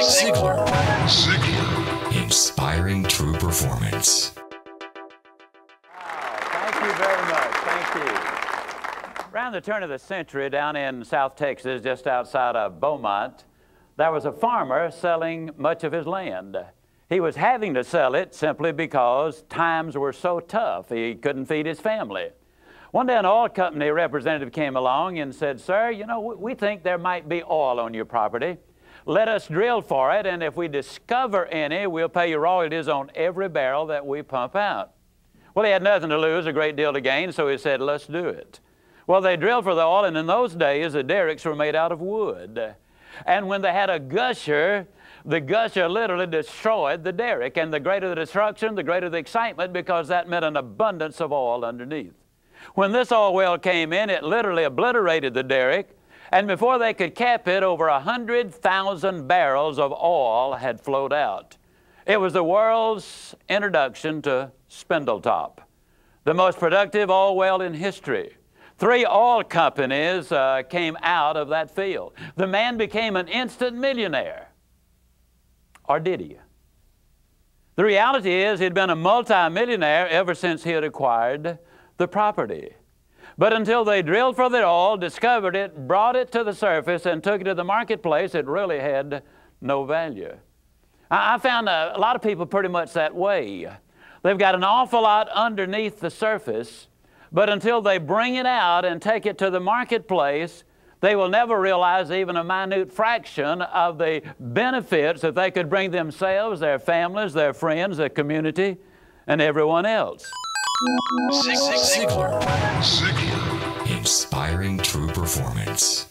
Ziegler. Inspiring true performance. Thank you very much. Thank you. Around the turn of the century, down in South Texas, just outside of Beaumont, there was a farmer selling much of his land. He was having to sell it simply because times were so tough. He couldn't feed his family. One day an oil company representative came along and said, "Sir, you know, we think there might be oil on your property. Let us drill for it, and if we discover any, we'll pay you royalties on every barrel that we pump out." Well, he had nothing to lose, a great deal to gain, so he said, "Let's do it." Well, they drilled for the oil, and in those days, the derricks were made out of wood. And when they had a gusher, the gusher literally destroyed the derrick. And the greater the destruction, the greater the excitement, because that meant an abundance of oil underneath. When this oil well came in, it literally obliterated the derrick. And before they could cap it, over 100,000 barrels of oil had flowed out. It was the world's introduction to Spindletop, the most productive oil well in history. 3 oil companies came out of that field. The man became an instant millionaire. Or did he? The reality is he'd been a multi-millionaire ever since he had acquired the property. But until they drilled for the oil, discovered it, brought it to the surface, and took it to the marketplace, it really had no value. I found a lot of people pretty much that way. They've got an awful lot underneath the surface, but until they bring it out and take it to the marketplace, they will never realize even a minute fraction of the benefits that they could bring themselves, their families, their friends, their community, and everyone else. Ziegler. Inspiring true performance.